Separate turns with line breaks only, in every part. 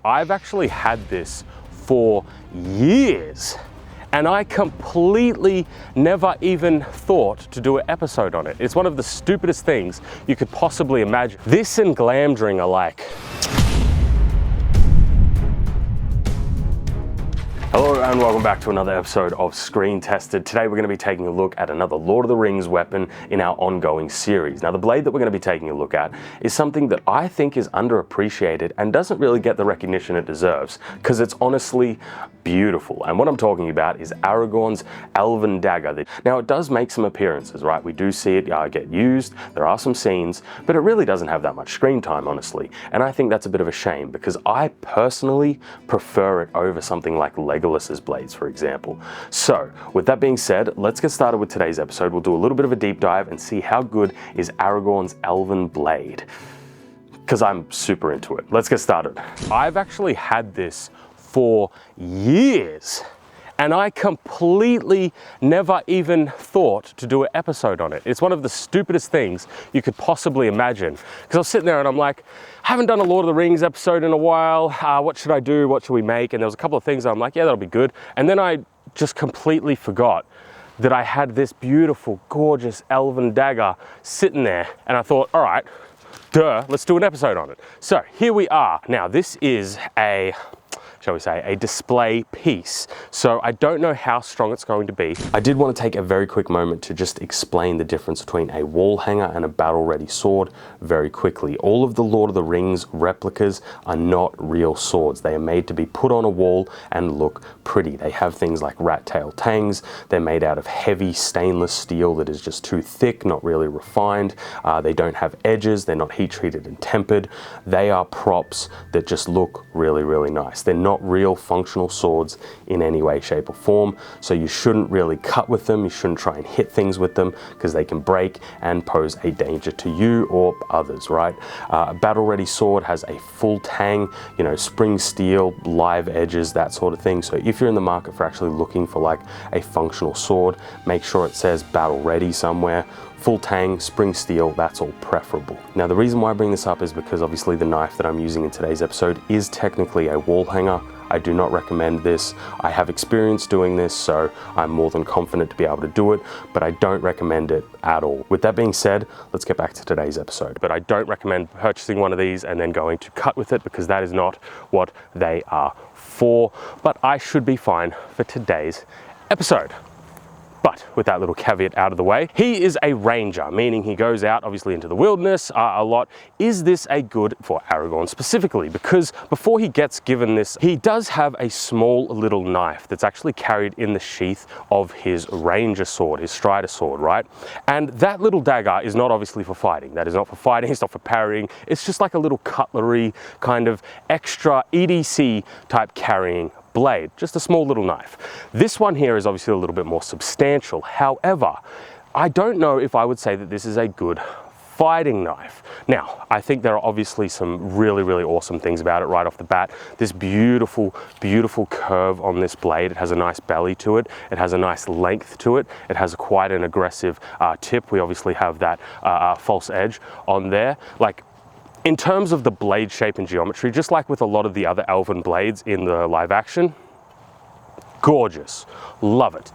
I've actually had this for years and I completely never even thought to do an episode on it. It's one of the stupidest things you could possibly imagine. This and Glamdring are like. Hello and welcome back to another episode of Screen Tested. Today we're going to be taking a look at another Lord of the Rings weapon in our ongoing series. Now the blade that we're going to be taking a look at is something that I think is underappreciated and doesn't really get the recognition it deserves because it's honestly beautiful. And what I'm talking about is Aragorn's Elven Dagger. Now it does make some appearances, right? We do see it get used, there are some scenes, but it really doesn't have that much screen time, honestly. And I think that's a bit of a shame because I personally prefer it over something like Legolas's blades, for example. So with that being said, let's get started with today's episode. We'll do a little bit of a deep dive and see how good is Aragorn's Elven blade, because I'm super into it. Let's get started. I've actually had this for years and I completely never even thought to do an episode on it. It's one of the stupidest things you could possibly imagine. Because I was sitting there and I'm like, I haven't done a Lord of the Rings episode in a while. What should I do? What should we make? And there was a couple of things I'm like, yeah, that'll be good. And then I just completely forgot that I had this beautiful, gorgeous Elven Dagger sitting there. And I thought, all right, duh, let's do an episode on it. So here we are. Now this is shall we say, a display piece. So I don't know how strong it's going to be. I did want to take a very quick moment to just explain the difference between a wall hanger and a battle-ready sword very quickly. All of the Lord of the Rings replicas are not real swords. They are made to be put on a wall and look pretty. They have things like rat tail tangs. They're made out of heavy stainless steel that is just too thick, not really refined. They don't have edges. They're not heat treated and tempered. They are props that just look really, really nice. They're not real functional swords in any way, shape or form, so you shouldn't really cut with them. You shouldn't try and hit things with them because they can break and pose a danger to you or others, right? A battle-ready sword has a full tang, you know, spring steel, live edges, that sort of thing. So if you're in the market for actually looking for like a functional sword, make sure it says battle-ready somewhere. Full tang, spring steel, that's all preferable. Now the reason why I bring this up is because obviously the knife that I'm using in today's episode is technically a wall hanger. I do not recommend this. I have experience doing this, so I'm more than confident to be able to do it, but I don't recommend it at all. With that being said, let's get back to today's episode. But I don't recommend purchasing one of these and then going to cut with it because that is not what they are for, but I should be fine for today's episode. But with that little caveat out of the way, he is a ranger, meaning he goes out obviously into the wilderness a lot. Is this a good for Aragorn specifically? Because before he gets given this, he does have a small little knife that's actually carried in the sheath of his ranger sword, his strider sword, right? And that little dagger is not obviously for fighting. That is not for fighting, it's not for parrying. It's just like a little cutlery, kind of extra EDC type carrying blade, just a small little knife. This one here is obviously a little bit more substantial. However, I don't know if I would say that this is a good fighting knife. Now, I think there are obviously some really, really awesome things about it right off the bat. This beautiful, beautiful curve on this blade. It has a nice belly to it. It has a nice length to it. It has quite an aggressive tip. We obviously have that false edge on there. Like, in terms of the blade shape and geometry, just like with a lot of the other elven blades in the live action, gorgeous, love it.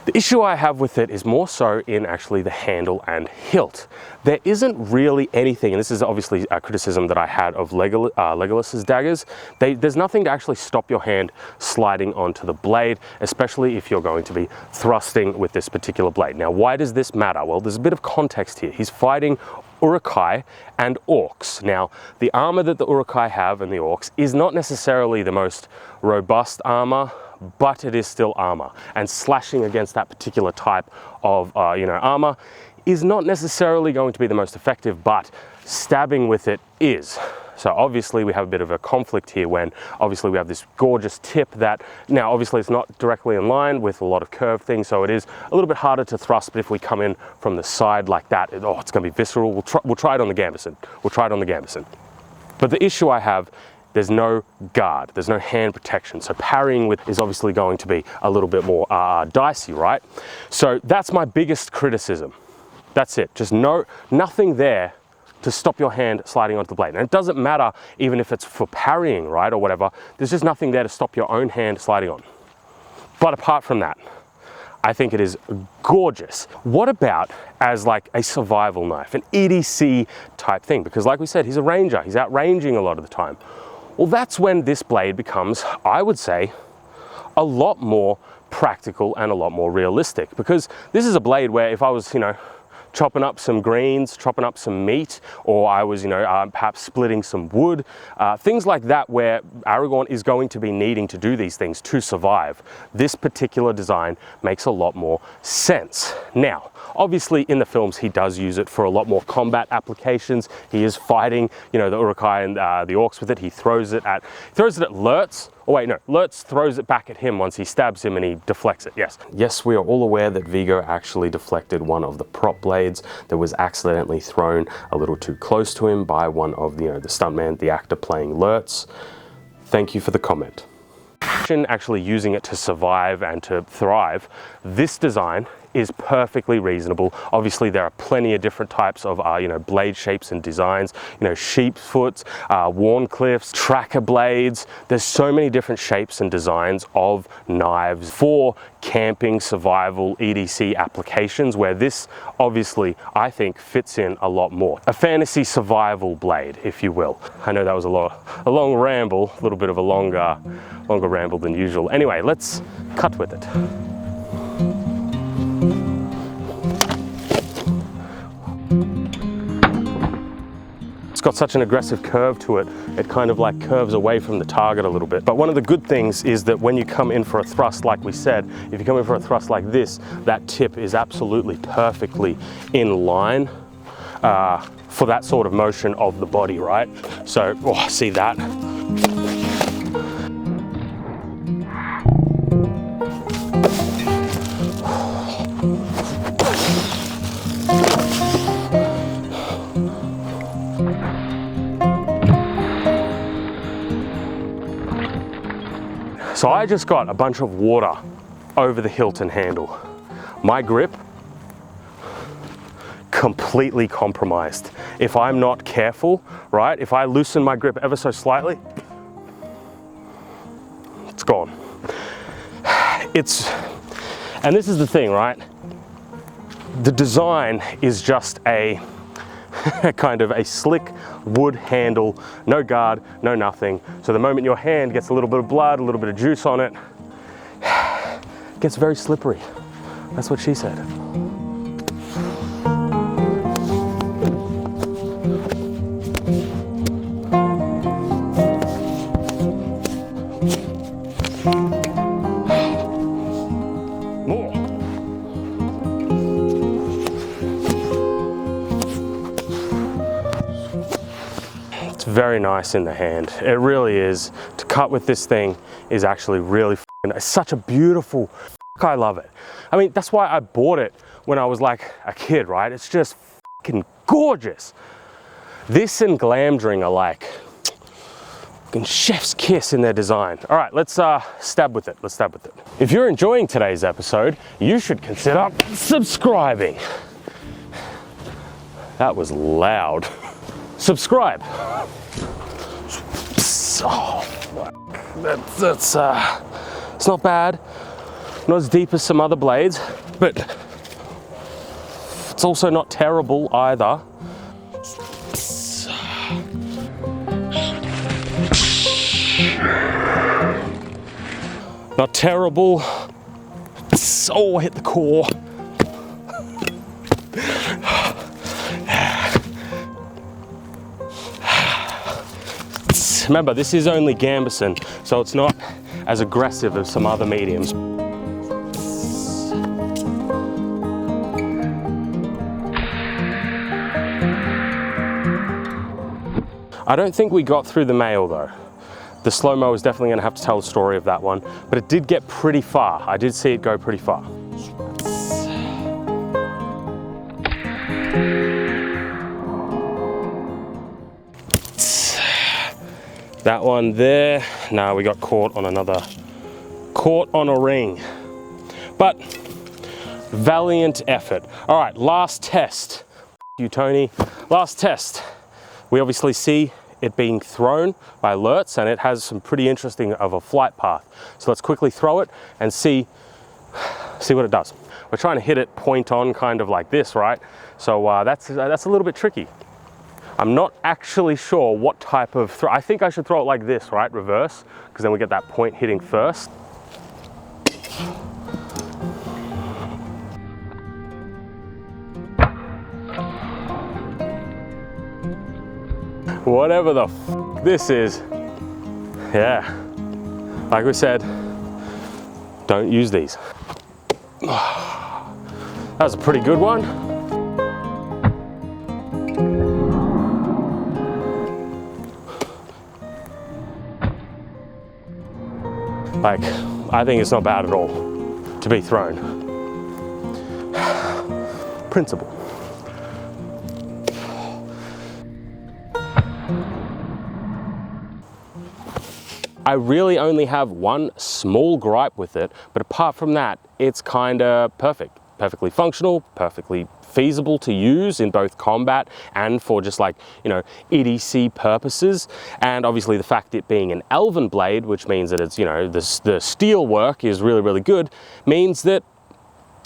The issue I have with it is more so in actually the handle and hilt. There isn't really anything, and this is obviously a criticism that I had of Legolas's daggers. There's nothing to actually stop your hand sliding onto the blade, especially if you're going to be thrusting with this particular blade. Now, why does this matter? Well, there's a bit of context here. He's fighting Uruk-hai and orcs. Now, the armor that the Uruk-hai have and the orcs is not necessarily the most robust armor, but it is still armor, and slashing against that particular type of armor is not necessarily going to be the most effective, but stabbing with it is. So obviously we have a bit of a conflict here when obviously we have this gorgeous tip that, now obviously it's not directly in line with a lot of curved things, so it is a little bit harder to thrust, but if we come in from the side like that, it's going to be visceral. We'll try it on the gambeson. We'll try it on the gambeson. But the issue I have, there's no guard, there's no hand protection. So parrying with is obviously going to be a little bit more dicey, right? So that's my biggest criticism. That's it, just nothing there to stop your hand sliding onto the blade. And it doesn't matter even if it's for parrying, right, or whatever. There's just nothing there to stop your own hand sliding on. But apart from that, I think it is gorgeous. What about as like a survival knife, an EDC type thing? Because like we said, he's a ranger, he's out ranging a lot of the time. Well, that's when this blade becomes, I would say, a lot more practical and a lot more realistic. Because this is a blade where if I was, chopping up some greens, chopping up some meat, or I was, perhaps splitting some wood, things like that where Aragorn is going to be needing to do these things to survive. This particular design makes a lot more sense. Now, obviously in the films he does use it for a lot more combat applications. He is fighting, the Uruk-hai and the orcs with it. He throws it at Lurtz. Oh wait, no, Lurtz throws it back at him once he stabs him and he deflects it, yes. Yes, we are all aware that Viggo actually deflected one of the prop blades that was accidentally thrown a little too close to him by one of the stuntman, the actor playing Lurtz. Thank you for the comment. Actually using it to survive and to thrive, this design is perfectly reasonable. Obviously there are plenty of different types of blade shapes and designs, sheep's foots, Warncliffs, tracker blades. There's so many different shapes and designs of knives for camping, survival, EDC applications, where this obviously I think fits in a lot more. A fantasy survival blade, if you will. I know that was a long ramble, a little bit of a longer ramble than usual. Anyway, let's cut with it. It's got such an aggressive curve to it, it kind of like curves away from the target a little bit. But one of the good things is that when you come in for a thrust, like we said, if you come in for a thrust like this, that tip is absolutely perfectly in line for that sort of motion of the body, right? So, see that? So I just got a bunch of water over the hilt and handle. My grip, completely compromised. If I'm not careful, right, if I loosen my grip ever so slightly, it's gone. And this is the thing, right? The design is just a kind of a slick wood handle, no guard, no nothing. So the moment your hand gets a little bit of blood, a little bit of juice on it, it gets very slippery. That's what she said. Very nice in the hand. It really is. To cut with this thing is actually really it's such a beautiful, I love it. I mean, that's why I bought it when I was like a kid, right? It's just fucking gorgeous. This and Glamdring are like fucking chef's kiss in their design. All right, let's stab with it. Let's stab with it. If you're enjoying today's episode, you should consider subscribing. That was loud. Subscribe. Oh, that's it's not bad. Not as deep as some other blades, but it's also not terrible either. Not terrible. Oh, I hit the core. Remember, this is only Gambeson, so it's not as aggressive as some other mediums. I don't think we got through the male though. The slow-mo is definitely going to have to tell the story of that one, but it did get pretty far. I did see it go pretty far. That one there, no, we got caught on a ring. But valiant effort. All right, last test. You, Tony, last test. We obviously see it being thrown by alerts, and it has some pretty interesting of a flight path. So let's quickly throw it and see what it does. We're trying to hit it point on, kind of like this, right? So that's a little bit tricky. I'm not actually sure what type of throw. I think I should throw it like this, right? Reverse, because then we get that point hitting first. Whatever the f this is, yeah, like we said, don't use these. That was a pretty good one. Like, I think it's not bad at all to be thrown. Principle. I really only have one small gripe with it, but apart from that, it's kinda perfect. Perfectly functional, perfectly feasible to use in both combat and for just like, you know, EDC purposes. And obviously the fact it being an elven blade, which means that it's, you know, the steel work is really, really good, means that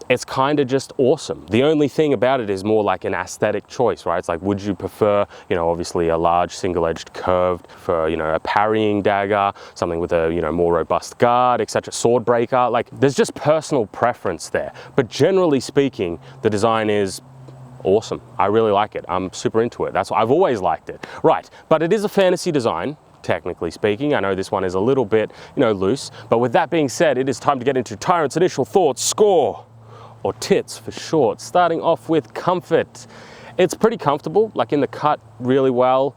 it's kind of just awesome. The only thing about it is more like an aesthetic choice, right? It's like, would you prefer, you know, obviously a large single-edged curved for, you know, a parrying dagger, something with a, you know, more robust guard, etc., sword breaker. Like, there's just personal preference there. But generally speaking, the design is awesome. I really like it. I'm super into it. That's why I've always liked it. Right, but it is a fantasy design, technically speaking. I know this one is a little bit, you know, loose. But with that being said, it is time to get into Tyrant's initial thoughts, score, or tits for short. Starting off with comfort. It's pretty comfortable, like in the cut really well,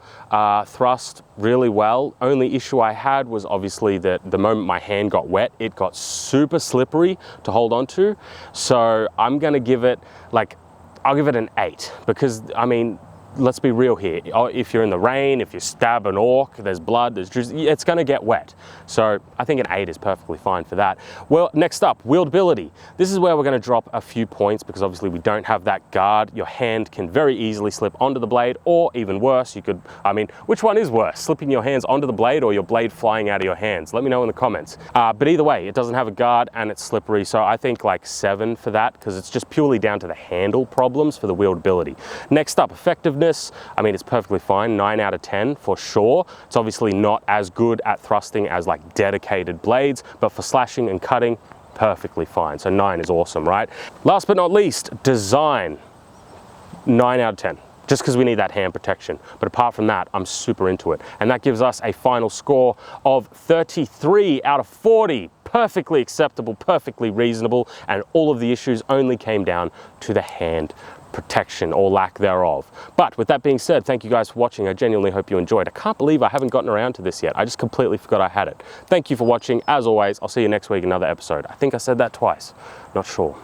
thrust really well. Only issue I had was obviously that the moment my hand got wet, it got super slippery to hold on to. So I'm gonna give it like, I'll give it an 8 because, I mean, let's be real here. If you're in the rain, if you stab an orc, there's blood, there's juice, it's gonna get wet. So I think an 8 is perfectly fine for that. Well, next up, wieldability. This is where we're gonna drop a few points because obviously we don't have that guard. Your hand can very easily slip onto the blade, or even worse, you could, I mean, which one is worse? Slipping your hands onto the blade or your blade flying out of your hands? Let me know in the comments. But either way, it doesn't have a guard and it's slippery. So I think like 7 for that because it's just purely down to the handle problems for the wieldability. Next up, effectiveness. I mean, it's perfectly fine, 9 out of 10 for sure. It's obviously not as good at thrusting as like dedicated blades, but for slashing and cutting, perfectly fine. So 9 is awesome, right? Last but not least, design, 9 out of 10. Just because we need that hand protection. But apart from that, I'm super into it. And that gives us a final score of 33 out of 40. Perfectly acceptable, perfectly reasonable, and all of the issues only came down to the hand protection or lack thereof. But with that being said, thank you guys for watching. I genuinely hope you enjoyed. I can't believe I haven't gotten around to this yet. I just completely forgot I had it. Thank you for watching. As always, I'll see you next week in another episode. I think I said that twice. Not sure.